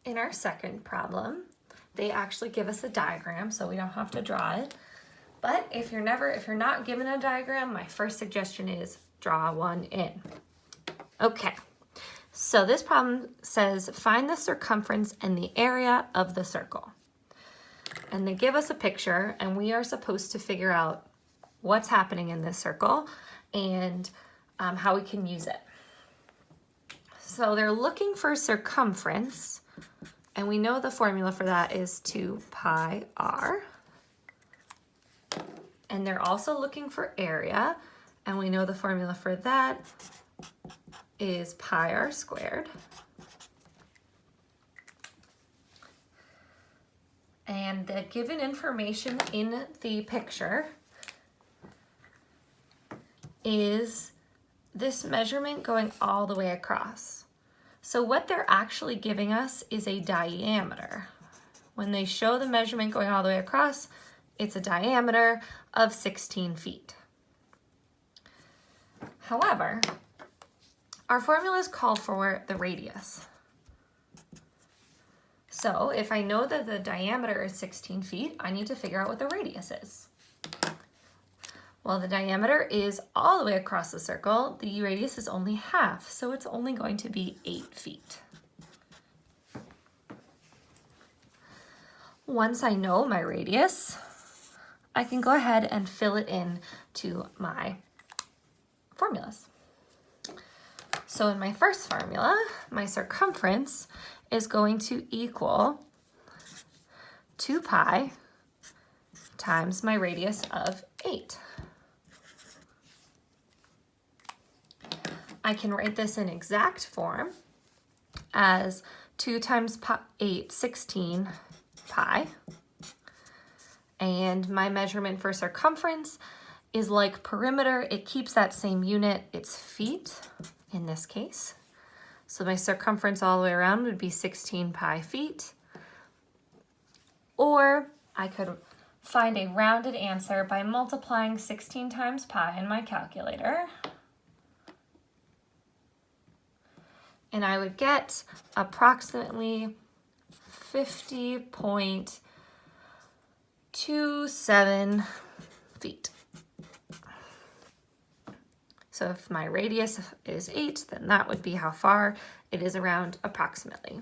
in our second problem, they actually give us a diagram, so we don't have to draw it. But if you're not given a diagram, my first suggestion is draw one in. Okay, so this problem says find the circumference and the area of the circle. And they give us a picture, and we are supposed to figure out what's happening in this circle and how we can use it. So they're looking for circumference, and we know the formula for that is 2 pi r. And they're also looking for area, and we know the formula for that is pi r squared. And the given information in the picture is this measurement going all the way across. So what they're actually giving us is a diameter. When they show the measurement going all the way across, it's a diameter of 16 feet. However, our formulas call for the radius. So if I know that the diameter is 16 feet, I need to figure out what the radius is. Well, the diameter is all the way across the circle. The radius is only half, so it's only going to be 8 feet. Once I know my radius, I can go ahead and fill it in to my formulas. So in my first formula, my circumference is going to equal 2 pi times my radius of 8. I can write this in exact form as 2 times 8, 16 pi. And my measurement for circumference is like perimeter. It keeps that same unit. It's feet in this case. So my circumference all the way around would be 16 pi feet. Or I could find a rounded answer by multiplying 16 times pi in my calculator. And I would get approximately 50.27 feet. So if my radius is 8, then that would be how far it is around approximately.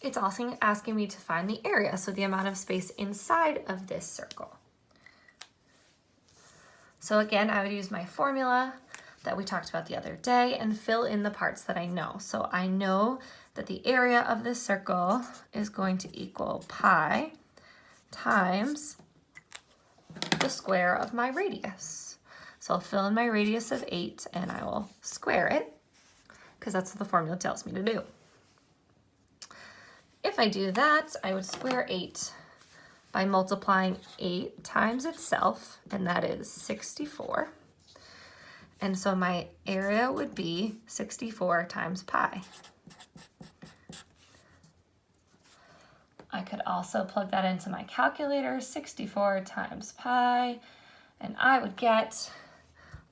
It's also asking me to find the area, so the amount of space inside of this circle. So again, I would use my formula that we talked about the other day and fill in the parts that I know. So I know that the area of this circle is going to equal pi times the square of my radius. So I'll fill in my radius of 8 and I will square it because that's what the formula tells me to do. If I do that, I would square 8 by multiplying 8 times itself, and that is 64. And so my area would be 64 times pi. I could also plug that into my calculator, 64 times pi, and I would get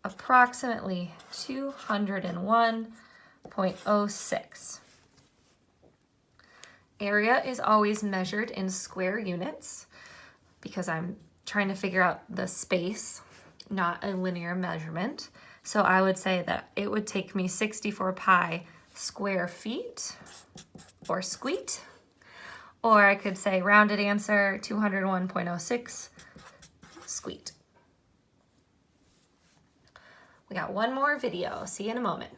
approximately 201.06. Area is always measured in square units because I'm trying to figure out the space, not a linear measurement. So I would say that it would take me 64 pi square feet, or squeet, or I could say rounded answer 201.06 squeet. We got one more video. See you in a moment.